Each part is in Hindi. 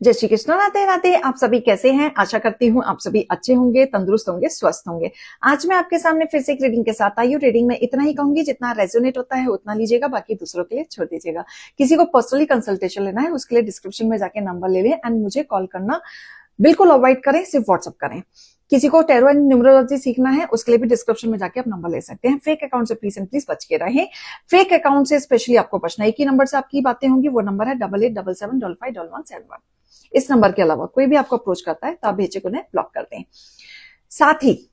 जय श्री कृष्ण। राधे राधे। आप सभी कैसे हैं? आशा करती हूँ आप सभी अच्छे होंगे, तंदुरुस्त होंगे, स्वस्थ होंगे। आज मैं आपके सामने फिर से एक रीडिंग के साथ आई हूँ। रीडिंग में इतना ही कहूंगी, जितना रेजोनेट होता है उतना लीजिएगा, बाकी दूसरों के लिए छोड़ दीजिएगा। किसी को पर्सनली कंसल्टेशन लेना है उसके लिए डिस्क्रिप्शन में जाके नंबर ले लें एंड मुझे कॉल करना बिल्कुल अवॉइड करें, सिर्फ व्हाट्सअप करें। किसी को टैरो एंड न्यूमरोलॉजी सीखना है उसके लिए भी डिस्क्रिप्शन में जाके आप नंबर ले सकते हैं। फेक अकाउंट से प्लीज एंड प्लीज बच के रहें। फेक अकाउंट से स्पेशली आपको बचना, एक ही नंबर से आपकी बातें होंगी, वो नंबर है 8877755171। इस नंबर के अलावा कोई भी आपको अप्रोच करता है तो आप बेशक उन्हें ब्लॉक कर दें। साथ ही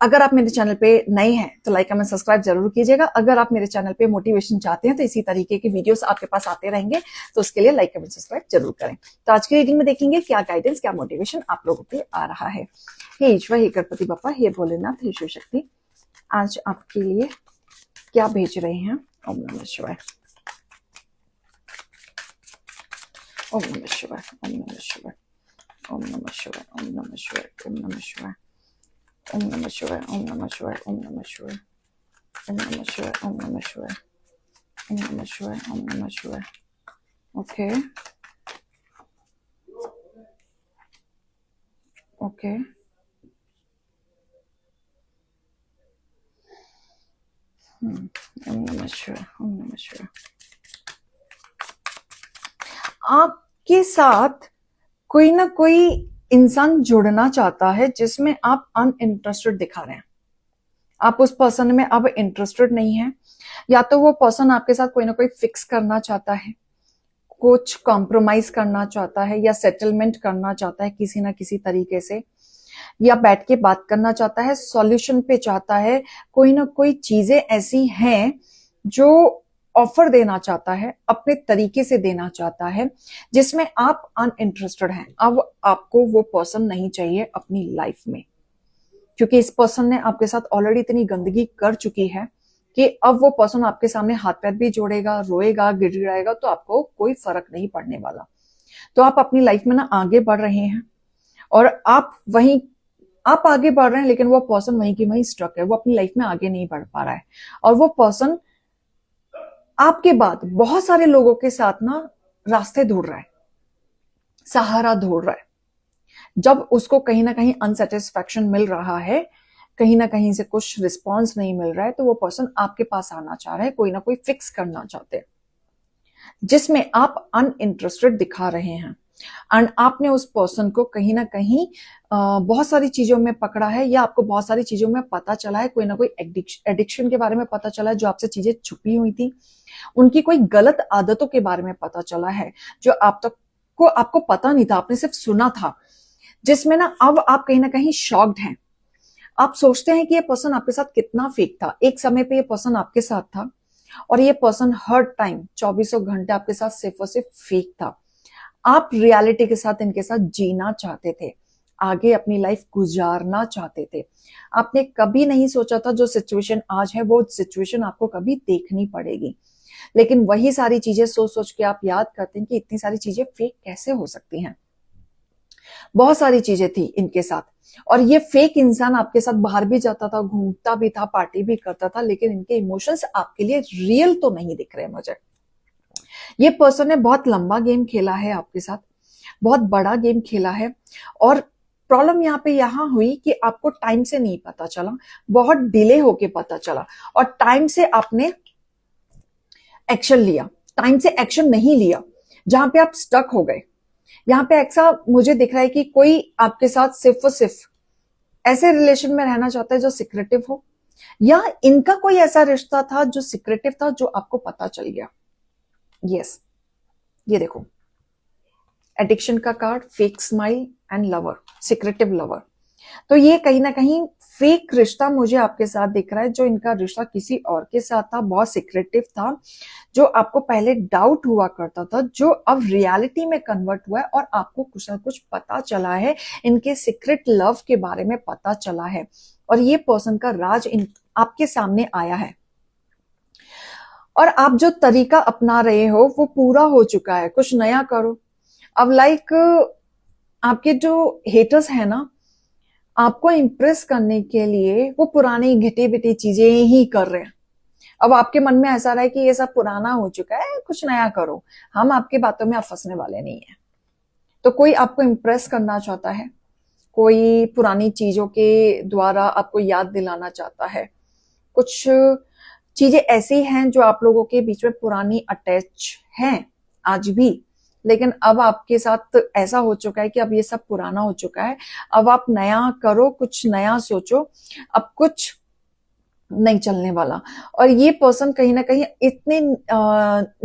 अगर आप मेरे चैनल पे नए हैं तो लाइक कमेंट सब्सक्राइब जरूर कीजिएगा। अगर आप मेरे चैनल पे मोटिवेशन चाहते हैं तो इसी तरीके के वीडियोस आपके पास आते रहेंगे, तो उसके लिए लाइक कमेंट सब्सक्राइब जरूर करें। तो आज की रीडिंग में देखेंगे क्या गाइडेंस, क्या मोटिवेशन आप लोगों पे आ रहा है। हे ईश्वर, हे गणपति बप्पा, हे भोलेनाथ, हे शिव शक्ति, आज आपके लिए क्या भेज रहे हैं। ओम नमः शिवाय, ओम नमः शिवाय, ओम नमः शिवाय, ओम नमः शिवाय, ओम नमः शिवाय, ओम नमः शिवाय, ओम नमः शिवाय, ओम नमः शिवाय, ओम नमः शिवाय, ओम नमः शिवाय, ओम नमः शिवाय, ओम नमः शिवाय, ओम नमः शिवाय। ओके ओके, ओम नमः शिवाय, ओम नमः शिवाय। आपके साथ कोई ना कोई इंसान जुड़ना चाहता है जिसमें आप अनइंटरेस्टेड दिखा रहे हैं। आप उस पर्सन में अब इंटरेस्टेड नहीं है, या तो वो पर्सन आपके साथ कोई ना कोई फिक्स करना चाहता है, कुछ कॉम्प्रोमाइज करना चाहता है, या सेटलमेंट करना चाहता है किसी ना किसी तरीके से, या बैठ के बात करना चाहता है, सॉल्यूशन पे चाहता है। कोई ना कोई चीजें ऐसी हैं जो ऑफर देना चाहता है, अपने तरीके से देना चाहता है, जिसमें आप अनइंटरेस्टेड हैं। अब आपको वो पर्सन नहीं चाहिए अपनी लाइफ में, क्योंकि इस पर्सन ने आपके साथ ऑलरेडी इतनी गंदगी कर चुकी है कि अब वो पर्सन आपके सामने हाथ पैर भी जोड़ेगा, रोएगा, गिड़गिड़ाएगा, तो आपको कोई फर्क नहीं पड़ने वाला। तो आप अपनी लाइफ में ना आगे बढ़ रहे हैं, और आप आगे बढ़ रहे हैं, लेकिन वो पर्सन वहीं की वहीं स्ट्रक है। वो अपनी लाइफ में आगे नहीं बढ़ पा रहा है, और वो पर्सन आपके बाद बहुत सारे लोगों के साथ ना रास्ते ढूंढ रहा है, सहारा ढूंढ रहा है। जब उसको कहीं ना कहीं अनसेटिस्फैक्शन मिल रहा है, कहीं ना कहीं से कुछ रिस्पॉन्स नहीं मिल रहा है, तो वो पर्सन आपके पास आना चाह रहा है, कोई ना कोई फिक्स करना चाहते हैं, जिसमें आप अनइंटरेस्टेड दिखा रहे हैं। एंड आपने उस पर्सन को कहीं ना कहीं बहुत सारी चीजों में पकड़ा है, या आपको बहुत सारी चीजों में पता चला है, कोई ना कोई एडिक्शन के बारे में पता चला है जो आपसे चीजें छुपी हुई थी, उनकी कोई गलत आदतों के बारे में पता चला है जो आपको पता नहीं था, आपने सिर्फ सुना था, जिसमें ना अब आप कहीं ना कहीं शॉक्ड हैं। आप सोचते हैं कि ये पर्सन आपके साथ कितना फेक था। एक समय पे ये पर्सन आपके साथ था, और ये पर्सन हर टाइम 24 घंटे आपके साथ सिर्फ और सिर्फ फेक था। आप रियलिटी के साथ इनके साथ जीना चाहते थे, आगे अपनी लाइफ गुजारना चाहते थे। आपने कभी नहीं सोचा था जो सिचुएशन आज है वो सिचुएशन आपको कभी देखनी पड़ेगी, लेकिन वही सारी चीजें सोच सोच के आप याद करते हैं कि इतनी सारी चीजें फेक कैसे हो सकती हैं। बहुत सारी चीजें थी इनके साथ, और ये फेक इंसान आपके साथ बाहर भी जाता था, घूमता भी था, पार्टी भी करता था, लेकिन इनके इमोशंस आपके लिए रियल तो नहीं दिख रहे मुझे। ये पर्सन ने बहुत लंबा गेम खेला है आपके साथ, बहुत बड़ा गेम खेला है, और प्रॉब्लम यहाँ हुई कि आपको टाइम से नहीं पता चला, बहुत डिले होके पता चला, और टाइम से आपने एक्शन लिया, टाइम से एक्शन नहीं लिया, जहां पे आप स्टक हो गए। यहाँ पे ऐसा मुझे दिख रहा है कि कोई आपके साथ सिर्फ और सिर्फ ऐसे रिलेशन में रहना चाहता है जो सिक्रेटिव हो, या इनका कोई ऐसा रिश्ता था जो सिक्रेटिव था जो आपको पता चल गया। यस, ये देखो, एडिक्शन का card, fake smile and lover, secretive lover. तो ये कहीं ना कहीं फेक रिश्ता मुझे आपके साथ दिख रहा है, जो इनका रिश्ता किसी और के साथ था, बहुत सिक्रेटिव था, जो आपको पहले डाउट हुआ करता था, जो अब रियलिटी में कन्वर्ट हुआ है, और आपको कुछ ना कुछ पता चला है, इनके सीक्रेट लव के बारे में पता चला है, और ये पर्सन का राज आपके सामने आया है, और आप जो तरीका अपना रहे हो वो पूरा हो चुका है। कुछ नया करो। अब आपके जो हेटर्स है ना, आपको इंप्रेस करने के लिए वो पुरानी घिटी पिटी चीजें ही कर रहे हैं। अब आपके मन में ऐसा रहा है कि ये सब पुराना हो चुका है, कुछ नया करो। हम आपकी बातों में अब फंसने वाले नहीं है। तो कोई आपको इम्प्रेस करना चाहता है, कोई पुरानी चीजों के द्वारा आपको याद दिलाना चाहता है। कुछ चीजें ऐसी हैं जो आप लोगों के बीच में पुरानी अटैच हैं आज भी, लेकिन अब आपके साथ ऐसा हो चुका है कि अब ये सब पुराना हो चुका है। अब आप नया करो, कुछ नया सोचो, अब कुछ नहीं चलने वाला। और ये पर्सन कहीं ना कहीं इतने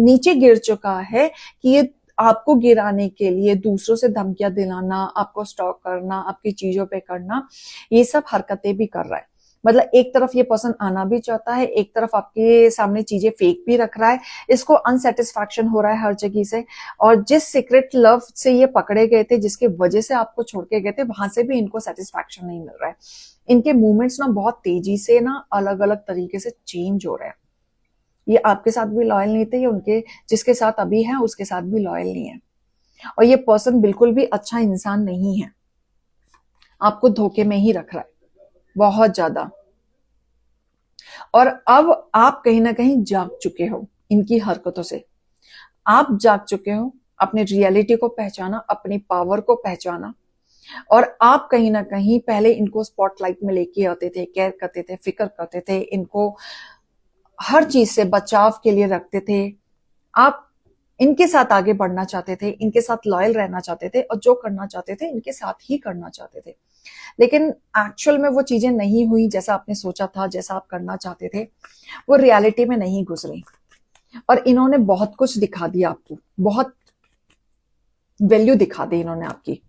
नीचे गिर चुका है कि ये आपको गिराने के लिए दूसरों से धमकियां दिलाना, आपको स्टॉक करना, आपकी चीजों पे करना, ये सब हरकतें भी कर रहा है। मतलब एक तरफ ये पर्सन आना भी चाहता है, एक तरफ आपके सामने चीजें फेक भी रख रहा है। इसको अनसेटिस्फैक्शन हो रहा है हर जगह से। और जिस सीक्रेट लव से ये पकड़े गए थे, जिसके वजह से आपको छोड़ के गए थे, वहां से भी इनको सेटिस्फैक्शन नहीं मिल रहा है। इनके मूवमेंट्स ना बहुत तेजी से ना अलग अलग तरीके से चेंज हो रहे हैं। ये आपके साथ भी लॉयल नहीं थे, ये उनके जिसके साथ अभी है उसके साथ भी लॉयल नहीं है। और ये पर्सन बिल्कुल भी अच्छा इंसान नहीं है, आपको धोखे में ही रख रहा है बहुत ज्यादा। और अब आप कहीं ना कहीं जाग चुके हो इनकी हरकतों से। आप जाग चुके हो, अपने रियलिटी को पहचाना, अपनी पावर को पहचाना। और आप कहीं ना कहीं पहले इनको स्पॉटलाइट में लेके आते थे, केयर करते थे, फिक्र करते थे, इनको हर चीज से बचाव के लिए रखते थे। आप इनके साथ आगे बढ़ना चाहते थे, इनके साथ लॉयल रहना चाहते थे, और जो करना चाहते थे इनके साथ ही करना चाहते थे। लेकिन एक्चुअल में वो चीजें नहीं हुई जैसा आपने सोचा था, जैसा आप करना चाहते थे, वो रियलिटी में नहीं गुजरी। और इन्होंने बहुत कुछ दिखा दिया आपको, बहुत वैल्यू दिखा दी इन्होंने आपकी।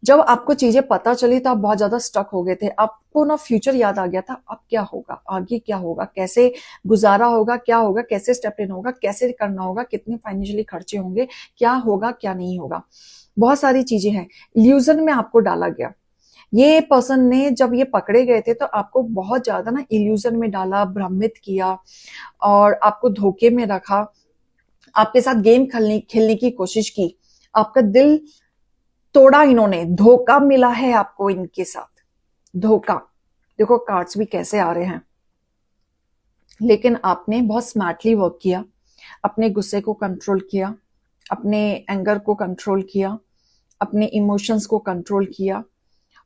जब आपको चीजें पता चली तो आप बहुत ज्यादा स्टक हो गए थे। आपको ना फ्यूचर याद आ गया था, अब क्या होगा, आगे क्या होगा, कैसे गुजारा होगा, क्या होगा, कैसे स्टेप इन होगा, कैसे करना होगा, कितने फाइनेंशियली खर्चे होंगे, क्या होगा क्या नहीं होगा। बहुत सारी चीजें हैं। इल्यूजन में आपको डाला गया। ये पर्सन ने जब ये पकड़े गए थे तो आपको बहुत ज्यादा ना इल्यूजन में डाला, भ्रमित किया और आपको धोखे में रखा। आपके साथ गेम खेलने खेलने की कोशिश की, आपका दिल तोड़ा इन्होंने। धोखा मिला है आपको इनके साथ, धोखा। देखो कार्ड्स भी कैसे आ रहे हैं। लेकिन आपने बहुत स्मार्टली वर्क किया, अपने गुस्से को कंट्रोल किया, अपने एंगर को कंट्रोल किया, अपने इमोशंस को कंट्रोल किया।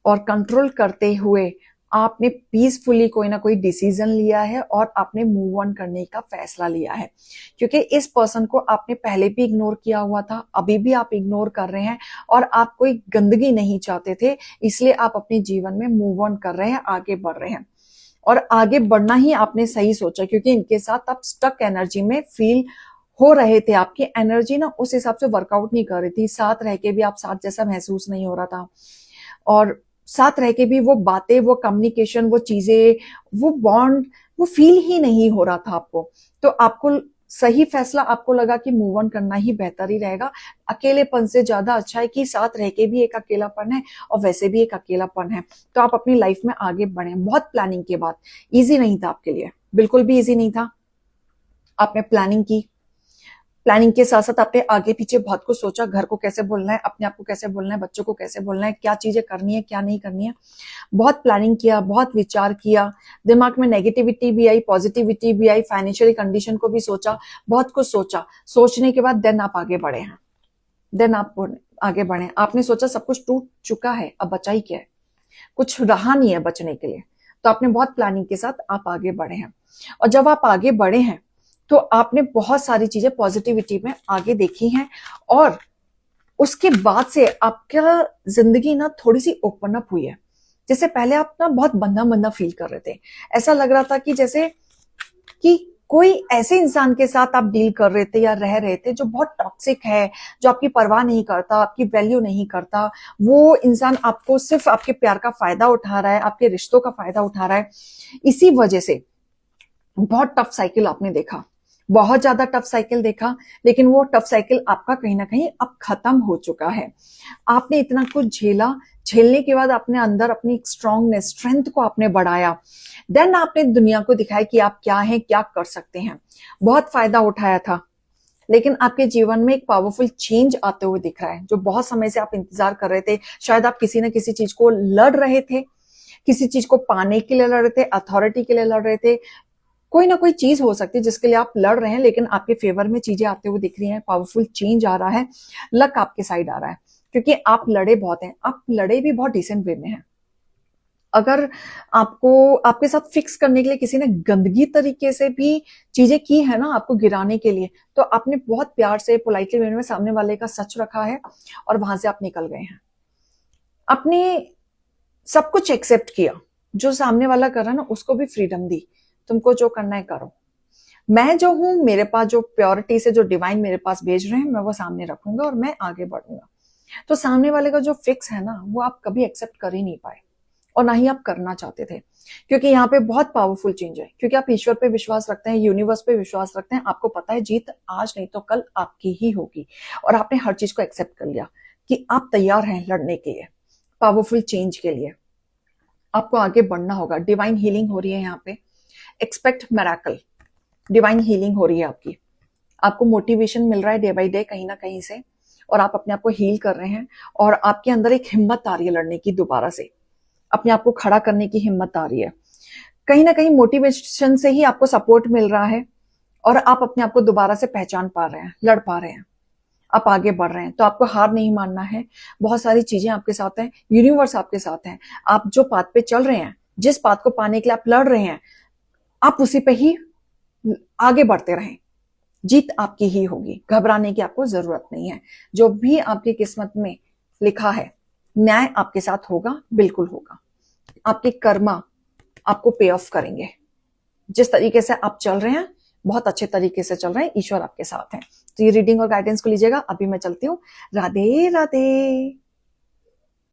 और कंट्रोल करते हुए आपने पीसफुली कोई ना कोई डिसीजन लिया है और आपने मूव ऑन करने का फैसला लिया है। क्योंकि इस पर्सन को आपने पहले भी इग्नोर किया हुआ था, अभी भी आप इग्नोर कर रहे हैं, और आप कोई गंदगी नहीं चाहते थे, इसलिए आप अपने जीवन में मूव ऑन कर रहे हैं, आगे बढ़ रहे हैं। और आगे बढ़ना ही आपने सही सोचा, क्योंकि इनके साथ आप स्टक एनर्जी में फील हो रहे थे। आपकी एनर्जी ना उस हिसाब से वर्कआउट नहीं कर रही थी, साथ रह के भी आप साथ जैसा महसूस नहीं हो रहा था। और साथ रह के भी वो बातें, वो कम्युनिकेशन, वो चीजें, वो बॉन्ड, वो फील ही नहीं हो रहा था आपको। तो आपको सही फैसला आपको लगा कि मूव ऑन करना ही बेहतर ही रहेगा। अकेलेपन से ज्यादा अच्छा है कि साथ रह के भी एक अकेलापन है और वैसे भी एक अकेलापन है। तो आप अपनी लाइफ में आगे बढ़े। बहुत प्लानिंग के बाद, इजी नहीं था आपके लिए, बिल्कुल भी इजी नहीं था। आपने प्लानिंग की, प्लानिंग के साथ साथ आपने आगे पीछे बहुत कुछ सोचा, घर को कैसे बोलना है, अपने आप को कैसे बोलना है, बच्चों को कैसे बोलना है, क्या चीजें करनी है क्या नहीं करनी है। बहुत प्लानिंग किया, बहुत विचार किया, दिमाग में नेगेटिविटी भी आई, पॉजिटिविटी भी आई, फाइनेंशियल कंडीशन को भी सोचा, बहुत कुछ सोचा। सोचने के बाद देन आप आगे बढ़े हैं। देन आप आगे बढ़े, आपने सोचा सब कुछ टूट चुका है, अब बचा ही क्या है, कुछ रहा नहीं है बचने के लिए। तो आपने बहुत प्लानिंग के साथ आप आगे बढ़े हैं। और जब आप आगे बढ़े हैं तो आपने बहुत सारी चीजें पॉजिटिविटी में आगे देखी हैं। और उसके बाद से आपका जिंदगी ना थोड़ी सी ओपन अप हुई है। जैसे पहले आप ना बहुत बंधा बंधा फील कर रहे थे, ऐसा लग रहा था कि जैसे कि कोई ऐसे इंसान के साथ आप डील कर रहे थे या रह रहे थे जो बहुत टॉक्सिक है, जो आपकी परवाह नहीं करता, आपकी वैल्यू नहीं करता। वो इंसान आपको सिर्फ आपके प्यार का फायदा उठा रहा है, आपके रिश्तों का फायदा उठा रहा है। इसी वजह से बहुत टफ साइकिल आपने देखा, बहुत ज्यादा टफ साइकिल देखा। लेकिन वो टफ साइकिल आपका कहीं ना कहीं अब खत्म हो चुका है। आपने इतना कुछ झेला, झेलने के बाद आपने अंदर अपनी स्ट्रांगनेस, स्ट्रेंथ को आपने बढ़ाया। देन आपने दुनिया को दिखाया कि आप क्या हैं, क्या कर सकते हैं। बहुत फायदा उठाया था। लेकिन आपके जीवन में एक पावरफुल चेंज आते हुए दिख रहा है, जो बहुत समय से आप इंतजार कर रहे थे। शायद आप किसी न किसी चीज को लड़ रहे थे, किसी चीज को पाने के लिए लड़ रहे थे, अथॉरिटी के लिए लड़ रहे थे, कोई ना कोई चीज हो सकती है जिसके लिए आप लड़ रहे हैं, लेकिन आपके फेवर में चीजें आते हुए दिख रही हैं, पावरफुल चेंज आ रहा है, लक आपके साइड आ रहा है, क्योंकि आप लड़े बहुत हैं, आप लड़े भी बहुत डिसेंट वे में हैं। अगर आपको आपके साथ फिक्स करने के लिए किसी ने गंदगी तरीके से भी चीजें की है ना, आपको गिराने के लिए, तो आपने बहुत प्यार से पोलाइटली वे में सामने वाले का सच रखा है और वहां से आप निकल गए हैं। आपने सब कुछ एक्सेप्ट किया, जो सामने वाला कर रहा है ना उसको भी फ्रीडम दी, तुमको जो करना है करो, मैं जो हूं, मेरे पास जो प्योरिटी से जो डिवाइन मेरे पास भेज रहे हैं, मैं वो सामने रखूंगा और मैं आगे बढ़ूंगा। तो सामने वाले का जो फिक्स है ना, वो आप कभी एक्सेप्ट कर ही नहीं पाए और ना ही आप करना चाहते थे, क्योंकि यहाँ पे बहुत पावरफुल चेंज है, क्योंकि आप ईश्वर पे विश्वास रखते हैं, यूनिवर्स पे विश्वास रखते हैं, आपको पता है जीत आज नहीं तो कल आपकी ही होगी, और आपने हर चीज को एक्सेप्ट कर लिया कि आप तैयार हैं लड़ने के लिए, पावरफुल चेंज के लिए। आपको आगे बढ़ना होगा, डिवाइन हीलिंग हो रही है यहाँ पे, एक्सपेक्ट मिरेकल, डिवाइन हीलिंग हो रही है आपकी, आपको मोटिवेशन मिल रहा है डे बाय डे कहीं ना कहीं से, और आप अपने आप को हील कर रहे हैं, और आपके अंदर एक हिम्मत आ रही है लड़ने की, दोबारा से अपने आप को खड़ा करने की हिम्मत आ रही है, कहीं ना कहीं मोटिवेशन से ही आपको सपोर्ट मिल रहा है, और आप अपने आप को दोबारा से पहचान पा रहे हैं, लड़ पा रहे हैं, आप आगे बढ़ रहे हैं। तो आपको हार नहीं मानना है, बहुत सारी चीजें आपके साथ हैं, यूनिवर्स आपके साथ है, आप जो पाथ पे चल रहे हैं, जिस पाथ को पाने के लिए आप लड़ रहे हैं, आप उसी पे ही आगे बढ़ते रहें, जीत आपकी ही होगी, घबराने की आपको जरूरत नहीं है। जो भी आपकी किस्मत में लिखा है, न्याय आपके साथ होगा, बिल्कुल होगा, आपके कर्मा आपको पे ऑफ करेंगे, जिस तरीके से आप चल रहे हैं बहुत अच्छे तरीके से चल रहे हैं, ईश्वर आपके साथ है। तो ये रीडिंग और गाइडेंस को लीजिएगा, अभी मैं चलती हूँ, राधे राधे।